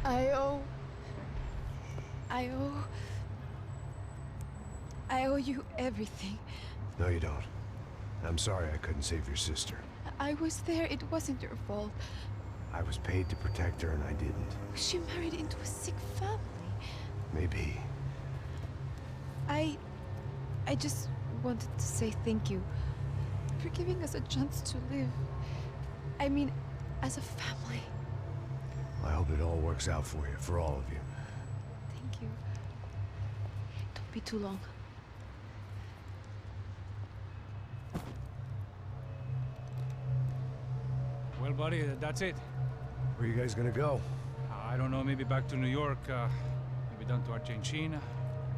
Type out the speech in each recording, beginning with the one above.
I owe... I owe... I owe you everything. No, you don't. I'm sorry I couldn't save your sister. I was there. It wasn't your fault. I was paid to protect her and I didn't. She married into a sick family. Maybe. I just wanted to say thank you for giving us a chance to live. I mean, as a family. I hope it all works out for you, for all of you. Thank you. Don't be too long. Well, buddy, that's it. Where are you guys gonna go? I don't know, maybe back to New York, maybe down to Argentina.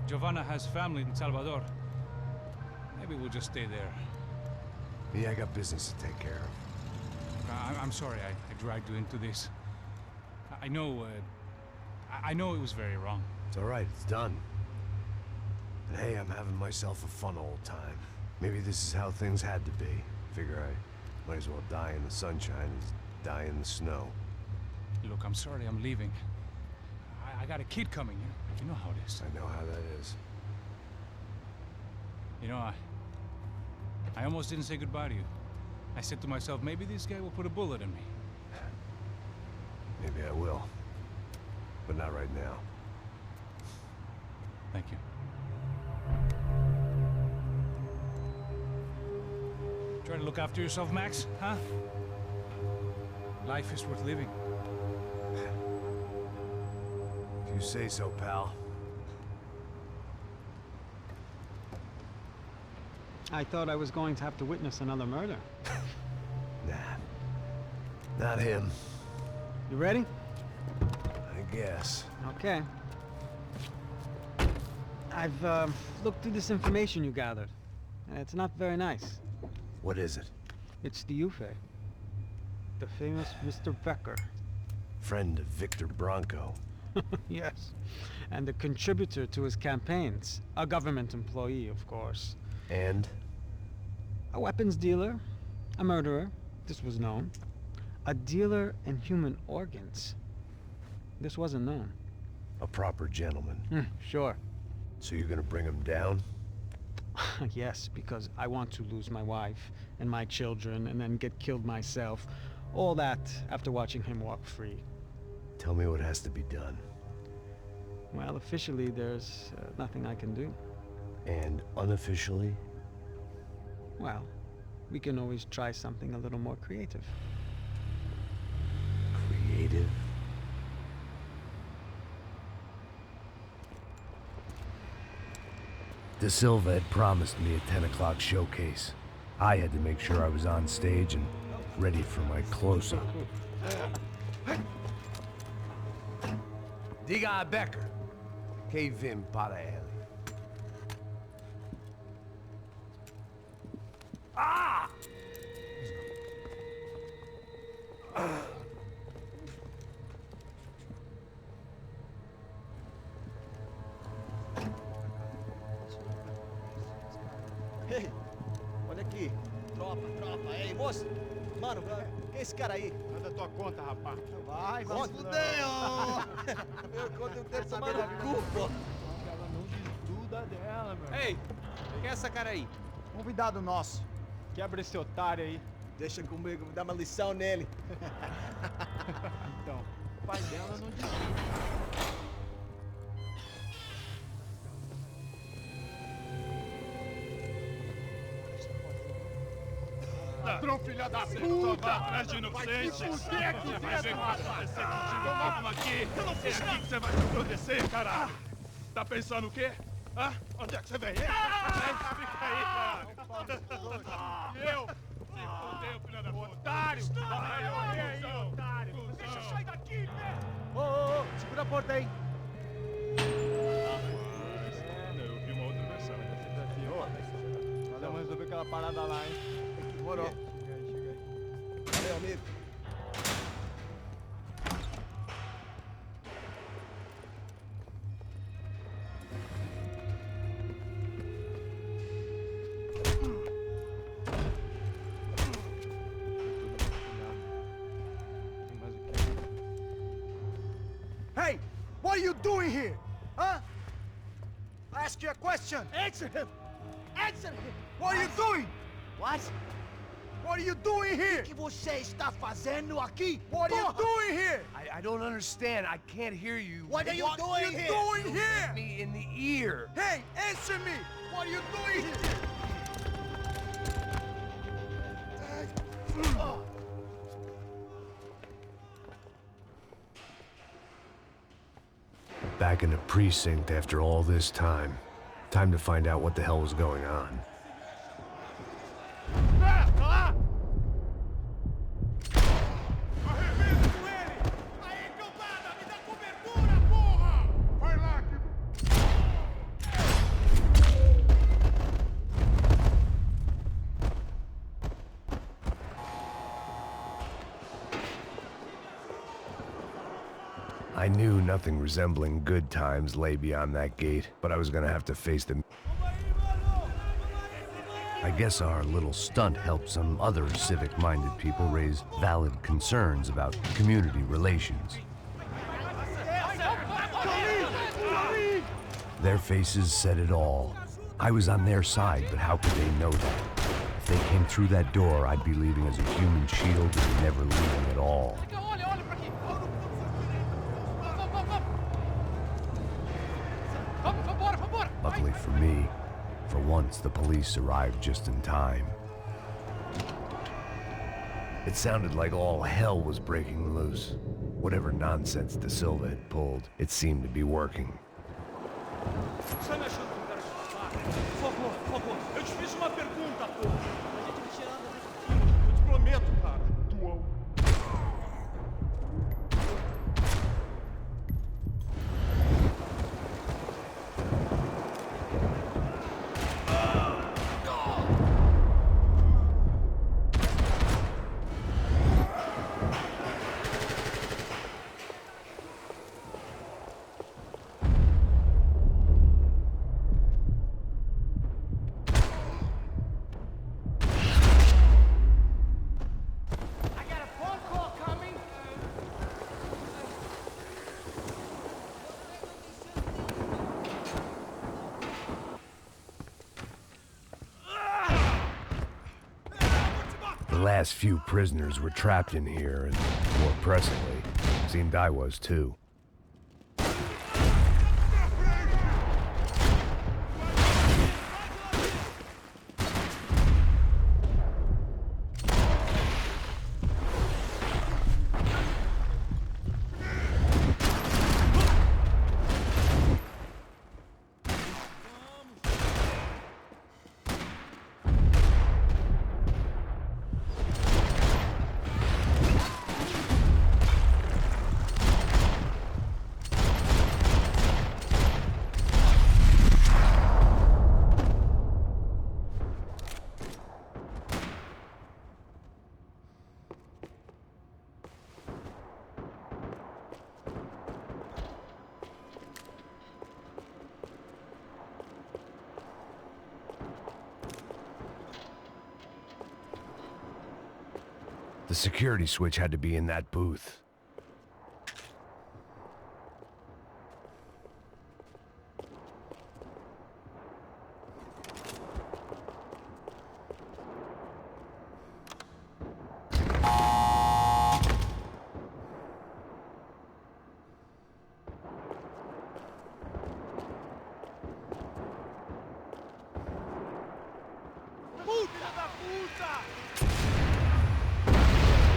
Giovanna has family in Salvador. Maybe we'll just stay there. Me, I got business to take care of. I'm sorry I dragged you into this. I know, I know it was very wrong. It's all right, it's done. And hey, I'm having myself a fun old time. Maybe this is how things had to be. Figure I might as well die in the sunshine as die in the snow. Look, I'm sorry I'm leaving. I got a kid coming, you know how it is. I know how that is. You know, I almost didn't say goodbye to you. I said to myself, maybe this guy will put a bullet in me. Maybe I will. But not right now. Thank you. Try to look after yourself, Max, huh? Life is worth living. If you say so, pal. I thought I was going to have to witness another murder. Nah. Not him. You ready? I guess. Okay. I've looked through this information you gathered. It's not very nice. What is it? It's the Ufe. The famous Mr. Becker. Friend of Victor Bronco. Yes. And a contributor to his campaigns. A government employee, of course. And? A weapons dealer. A murderer. This was known. A dealer in human organs. This wasn't known. A proper gentleman. Sure. So you're gonna bring him down? Yes, because I want to lose my wife and my children and then get killed myself. All that after watching him walk free. Tell me what has to be done. Well, officially there's nothing I can do. And unofficially? Well, we can always try something a little more creative. Creative? De Silva had promised me a 10 o'clock showcase. I had to make sure I was on stage and ready for my close-up. Diga a Becker. Que vim para ele. Ah! Ei, olha aqui. Tropa. Ei, moço. Mano, quem é esse cara aí? Manda tua conta, rapaz. Vai se fuder, ó. Meu conta eu quero saber no cu, pô. Ela não desgruda dela, meu. Ei, quem é essa cara aí? Convidado nosso. Quebra esse otário aí. Deixa comigo, me dá uma lição nele. Então, o pai dela não desgruda. Ladrão, filha da puta! Atrás de inocente! Vai ver o que vai acontecer contigo! Vamos aqui! Eu não fiz nada! É aqui que você vai se proteger, caralho! Tá pensando o quê? Hã? Onde é que você vem? Fica aí, caralho! E eu? Se fodeu, filha da puta! Otário! Vai, aí, otário! Deixa eu sair daqui, né? Ô, segura a porta aí! Eu vi uma outra versão. Vamos resolver aquela parada lá, hein? Demorou. Chega aí. Valeu, amigo. Tem mais o quê? What are you doing here? Huh? I ask you a question. Answer him! Answer him! What are you doing? What? What are you doing here? O que você está fazendo aqui? What are you doing here? I don't understand. I can't hear you. What are you doing here? Hit me in the ear. Hey, answer me! What are you doing here? Back in the precinct after all this time. Time to find out what the hell was going on. I knew nothing resembling good times lay beyond that gate, but I was gonna have to face them. I guess our little stunt helped some other civic-minded people raise valid concerns about community relations. Their faces said it all. I was on their side, but how could they know that? If they came through that door, I'd be leaving as a human shield and never leaving at all. Luckily for me, for once the police arrived just in time. It sounded like all hell was breaking loose. Whatever nonsense De Silva had pulled, it seemed to be working. Sai me achando que eu quero te por favor. Eu te fiz uma pergunta, porra. A gente te anda desse filme. Eu te prometo, cara. Dual. The last few prisoners were trapped in here, and more pressingly, seemed I was too. The security switch had to be in that booth.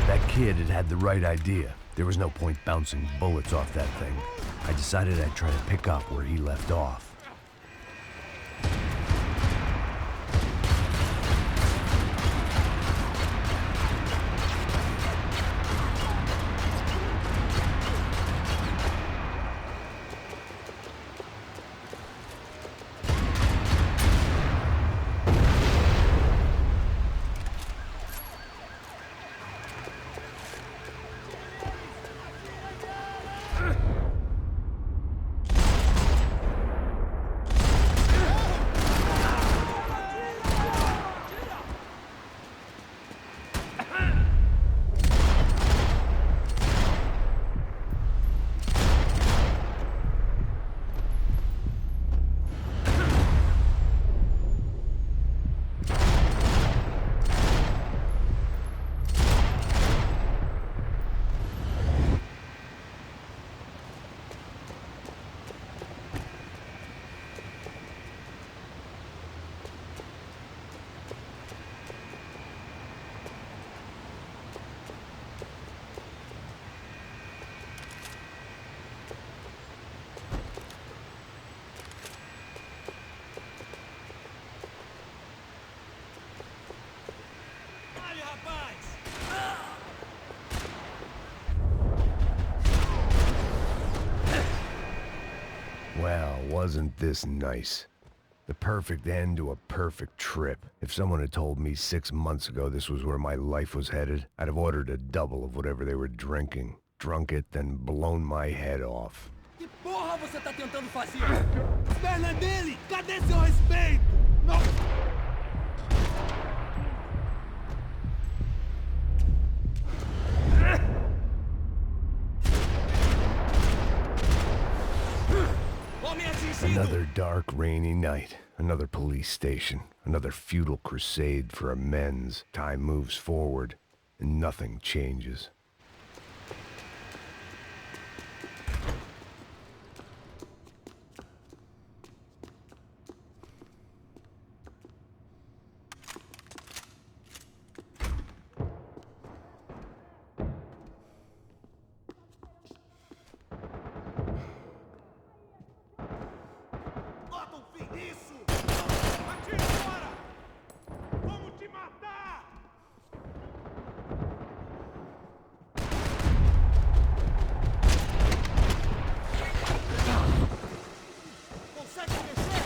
That kid had had the right idea. There was no point bouncing bullets off that thing. I decided I'd try to pick up where he left off. Well, wasn't this nice? The perfect end to a perfect trip. If someone had told me 6 months ago this was where my life was headed, I'd have ordered a double of whatever they were drinking, drunk it, then blown my head off. Que porra você tá tentando fazer? Perna dele! Cadê seu respeito? Não! Another dark, rainy night. Another police station. Another futile crusade for amends. Time moves forward, and nothing changes. Bota um fim nisso! Atire fora! Vamos te matar! Consegue mexer?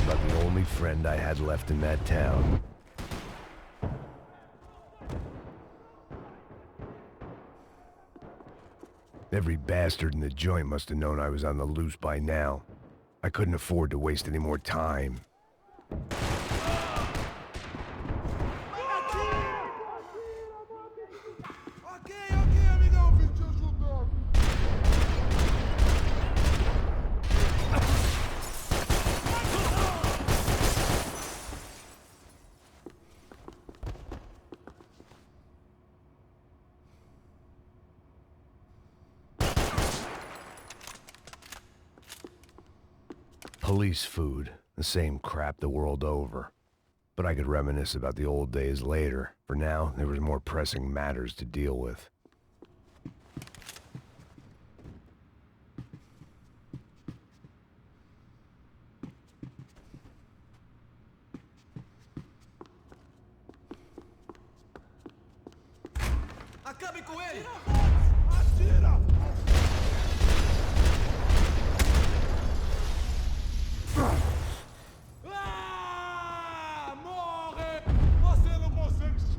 About the only friend I had left in that town. Every bastard in the joint must have known I was on the loose by now. I couldn't afford to waste any more time. Ok, amigão, vim te ajudar. Police food, the same crap the world over. But I could reminisce about the old days later. For now, there was more pressing matters to deal with. Acabe com ele! Atira! Ah! Morre! Você não consegue se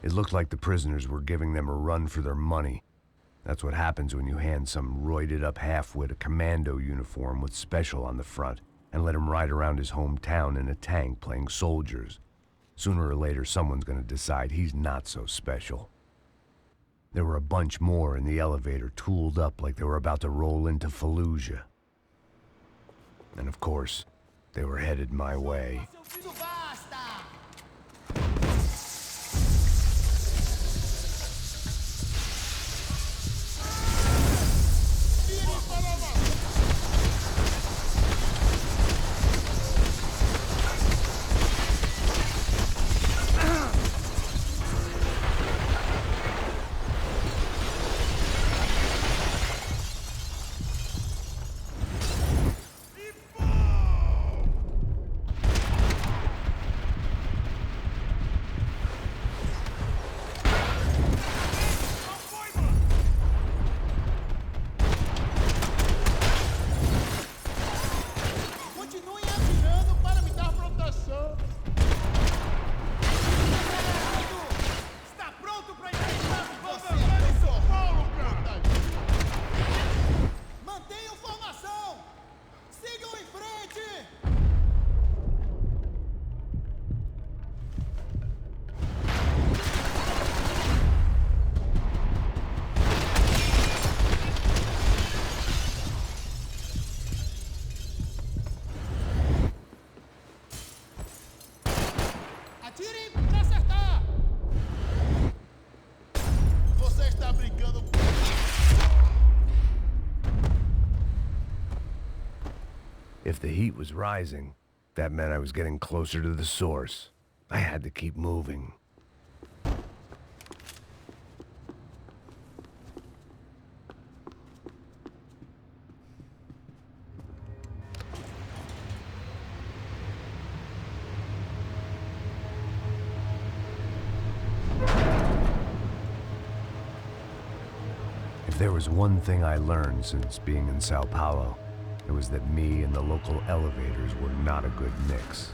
It looked like the prisoners were giving them a run for their money. That's what happens when you hand some roided-up halfwit a commando uniform with special on the front and let him ride around his hometown in a tank playing soldiers. Sooner or later, someone's gonna decide he's not so special. There were a bunch more in the elevator, tooled up like they were about to roll into Fallujah. And of course, they were headed my way. Isso basta! If the heat was rising, that meant I was getting closer to the source. I had to keep moving. If there was one thing I learned since being in Sao Paulo, it was that me and the local elevators were not a good mix.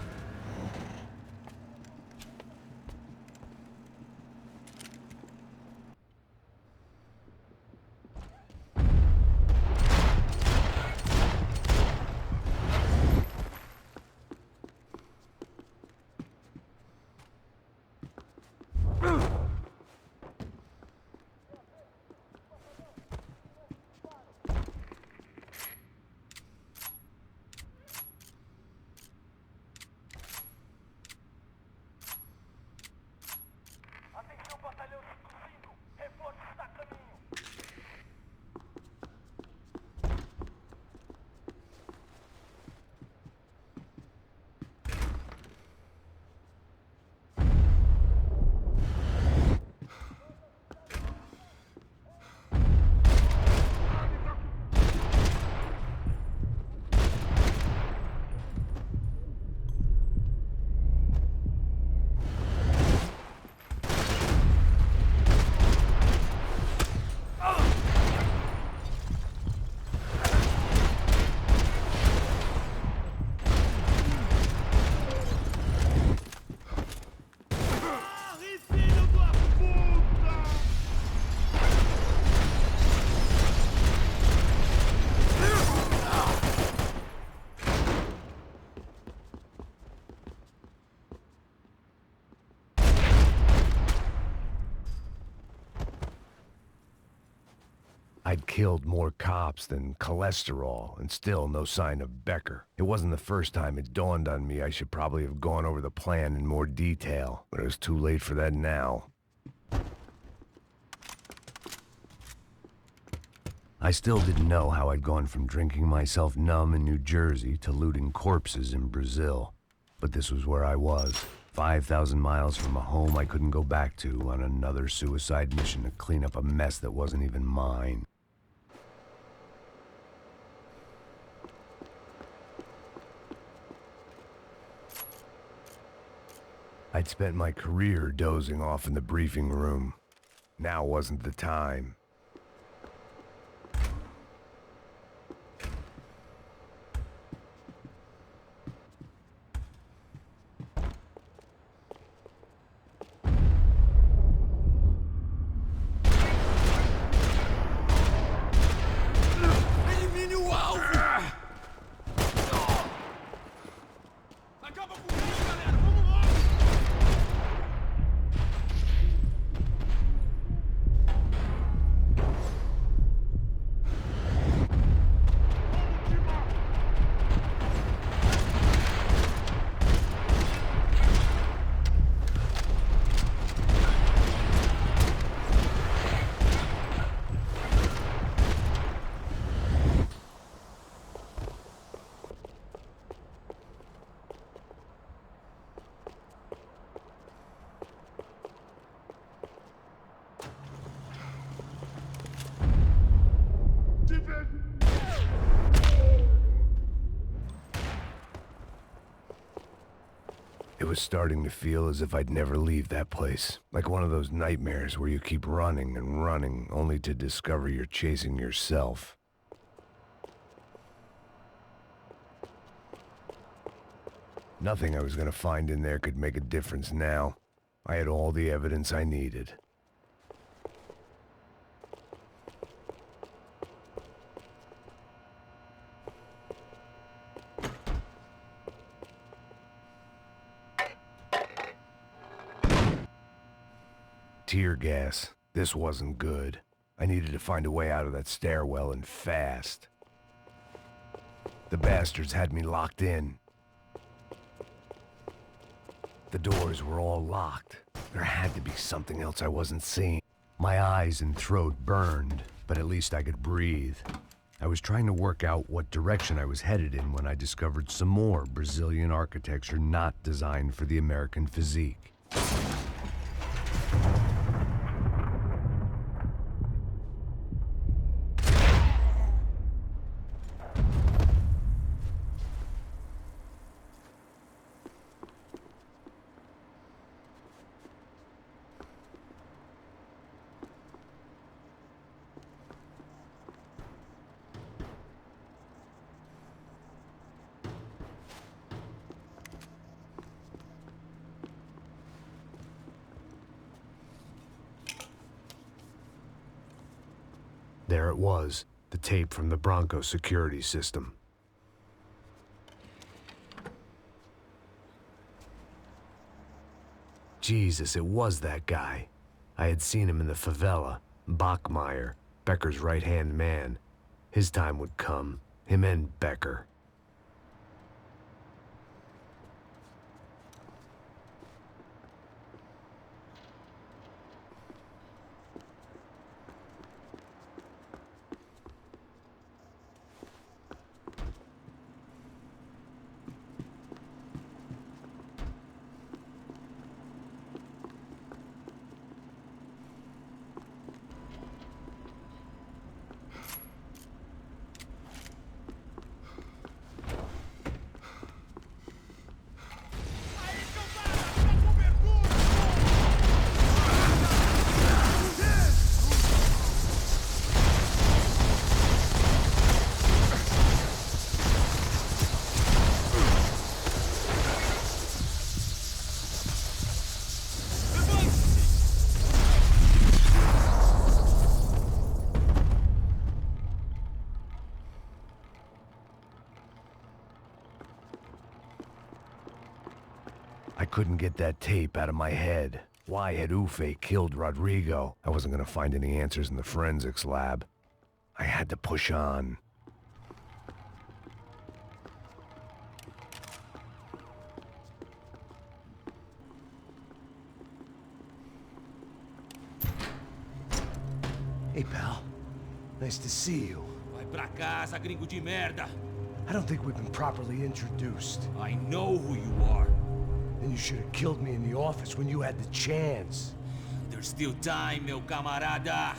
I'd killed more cops than cholesterol, and still no sign of Becker. It wasn't the first time it dawned on me I should probably have gone over the plan in more detail, but it was too late for that now. I still didn't know how I'd gone from drinking myself numb in New Jersey to looting corpses in Brazil. But this was where I was, 5,000 miles from a home I couldn't go back to, on another suicide mission to clean up a mess that wasn't even mine. I'd spent my career dozing off in the briefing room. Now wasn't the time. Elimine o alvo! Acaba com isso, galera! Vamos logo! It was starting to feel as if I'd never leave that place. Like one of those nightmares where you keep running and running, only to discover you're chasing yourself. Nothing I was gonna find in there could make a difference now. I had all the evidence I needed. Tear gas. This wasn't good. I needed to find a way out of that stairwell, and fast. The bastards had me locked in. The doors were all locked. There had to be something else I wasn't seeing. My eyes and throat burned, but at least I could breathe. I was trying to work out what direction I was headed in when I discovered some more Brazilian architecture not designed for the American physique. There it was, the tape from the Bronco security system. Jesus, it was that guy. I had seen him in the favela, Bachmeyer, Becker's right-hand man. His time would come, him and Becker. I couldn't get that tape out of my head. Why had Ufe killed Rodrigo? I wasn't gonna find any answers in the forensics lab. I had to push on. Hey, pal. Nice to see you. Vai pra casa, gringo de merda. I don't think we've been properly introduced. I know who you are. Then you should have killed me in the office when you had the chance. There's still time, meu camarada.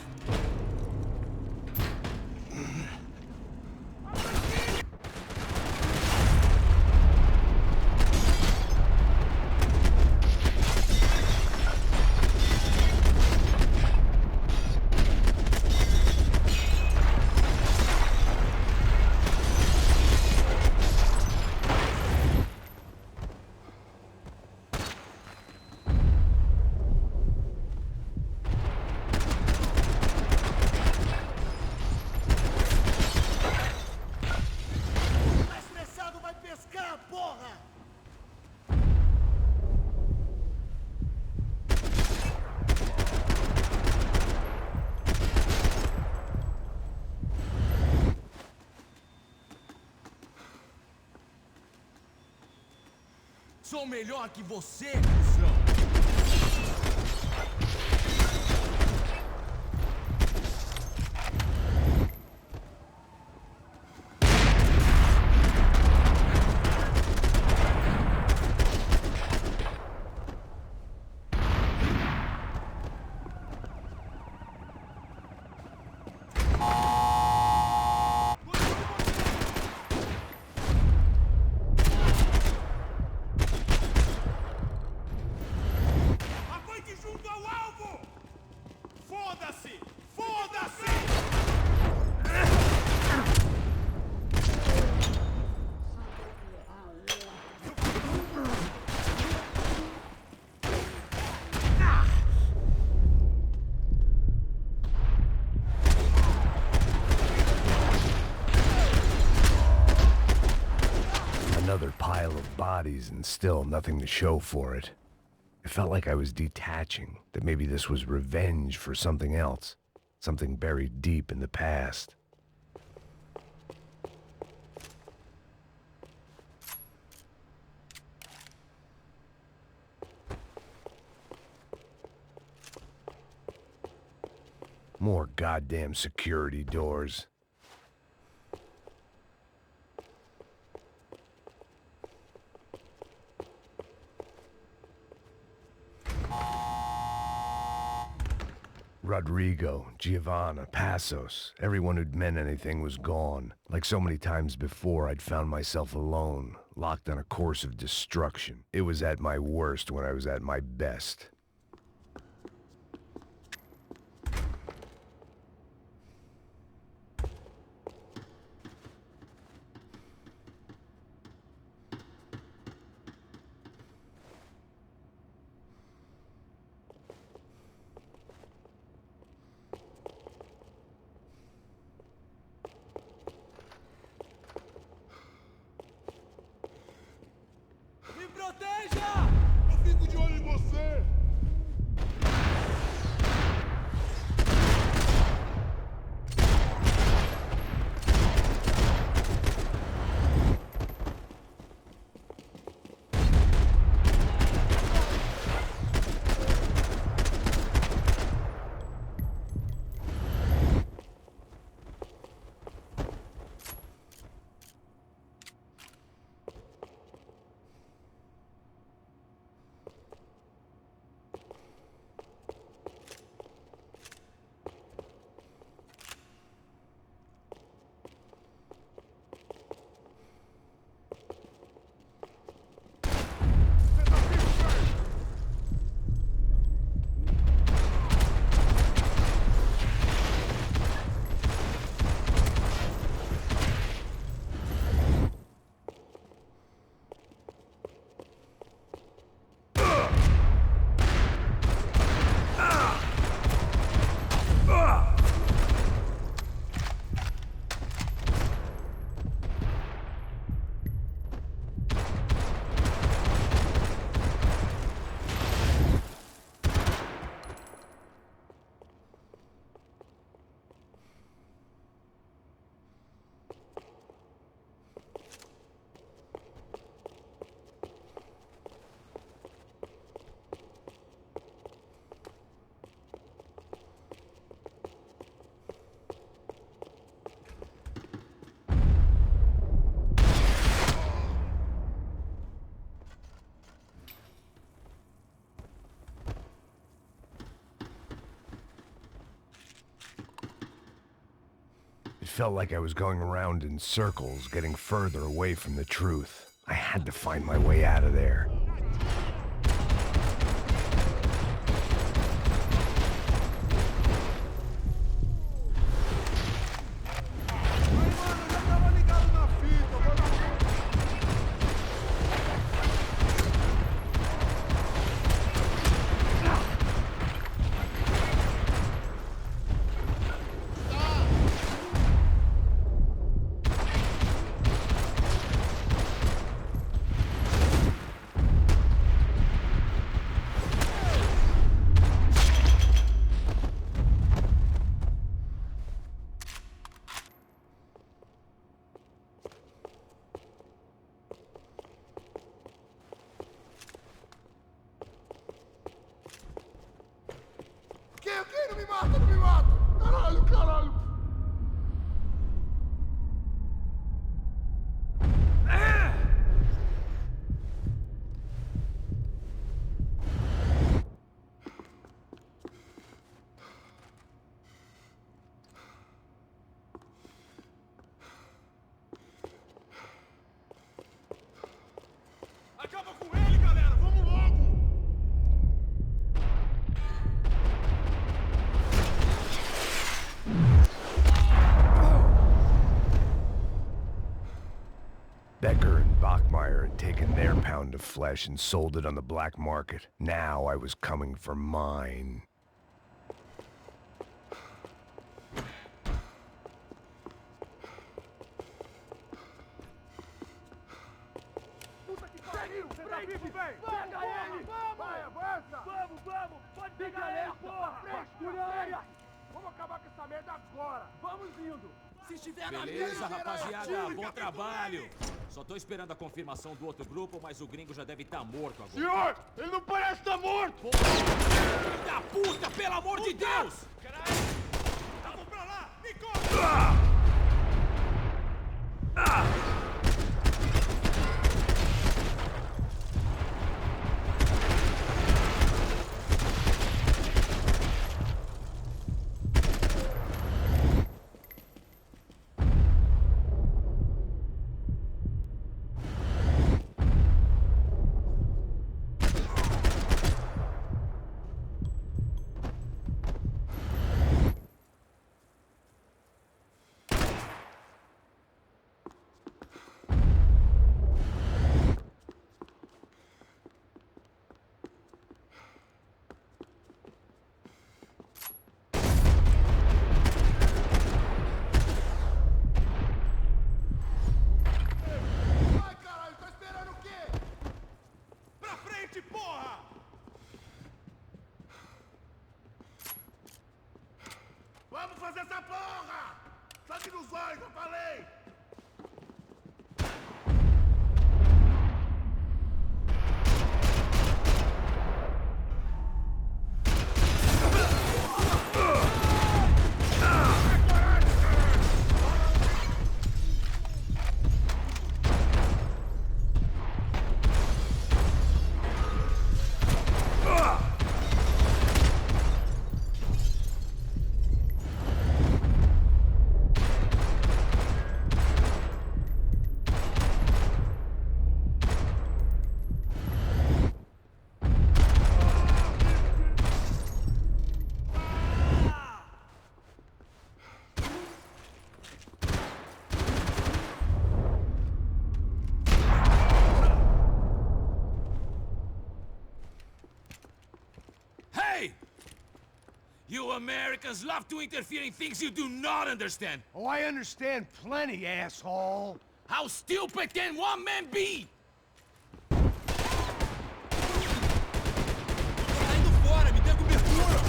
Sou melhor que você, cuzão. Another pile of bodies and still nothing to show for it. It felt like I was detaching, that maybe this was revenge for something else, something buried deep in the past. More goddamn security doors. Rodrigo, Giovanna, Passos, everyone who'd meant anything was gone. Like so many times before, I'd found myself alone, locked on a course of destruction. It was at my worst when I was at my best. Me proteja! Eu fico de olho em você! It felt like I was going around in circles, getting further away from the truth. I had to find my way out of there. Não me mata, não me mata! Caralho, caralho! Acaba com ele, galera! Vamos logo! Becker and Bachmeyer had taken their pound of flesh and sold it on the black market. Now I was coming for mine. Puta que pariu! Você tá vivo, velho! Pega ele! Vai, avança! Vamos! Pode pegar ele, porra! Vasculha! Vamos acabar com essa merda agora! Vamos indo! Se estiver na Beleza, mesa, rapaziada, bom trabalho. Só tô esperando a confirmação do outro grupo, mas o gringo já deve estar morto agora. Senhor! Ele não parece estar morto! Filho da puta, pelo amor de Deus! Caralho! Vamos fazer essa porra! Sangue nos olhos, eu falei! You Americans love to interfere in things you do not understand. Oh, I understand plenty, asshole. How stupid can one man be? Saindo fora, me dê cobertura.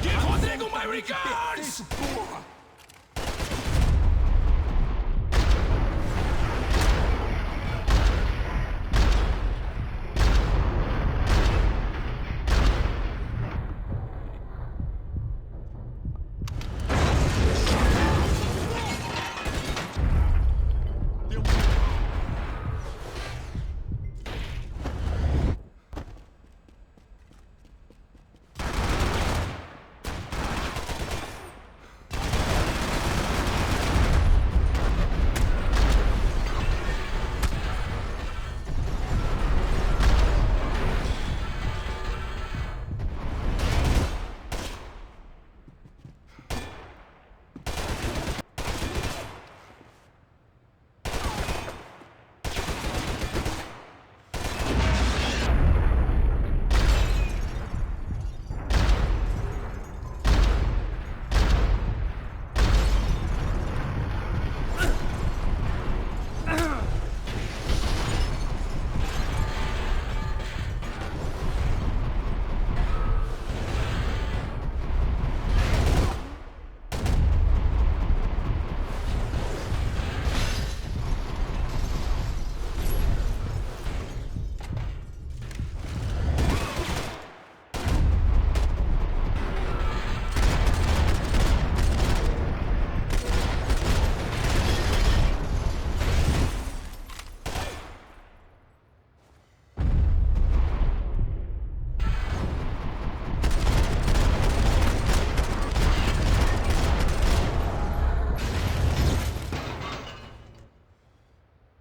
Give Rodrigo my regards! Porra!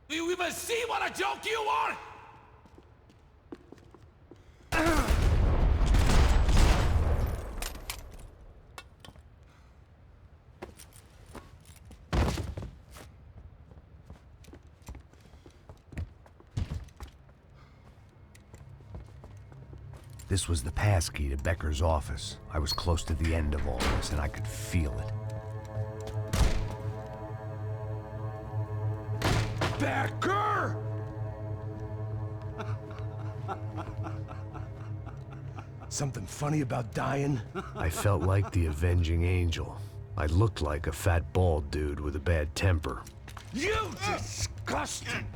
Do you even see what a joke you are? This was the passkey to Becker's office. I was close to the end of all this, and I could feel it. Becker! Something funny about dying? I felt like the avenging angel. I looked like a fat bald dude with a bad temper. You disgusting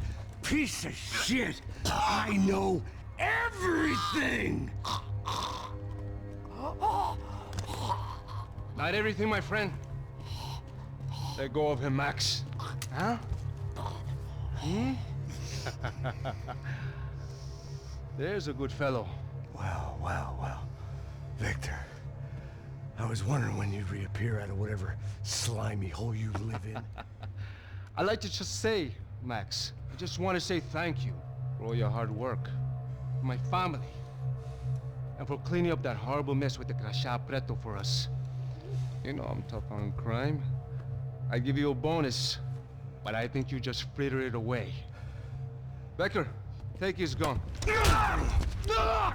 piece of shit! I know everything! Not everything, my friend. Let go of him, Max. Huh? Hmm? There's a good fellow. Well. Victor, I was wondering when you'd reappear out of whatever slimy hole you live in. I'd like to just say, Max, I just want to say thank you for all your hard work, for my family, and for cleaning up that horrible mess with the Crachá Preto for us. You know I'm tough on crime. I give you a bonus, but I think you just fritter it away. Becker, take his gun.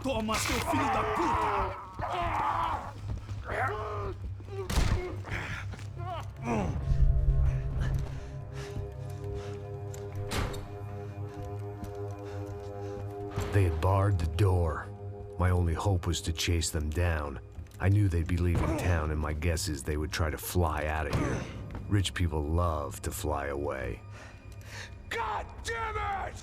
Toma, seu filho da puta! They had barred the door. My only hope was to chase them down. I knew they'd be leaving town, and my guess is they would try to fly out of here. Rich people love to fly away. God damn it!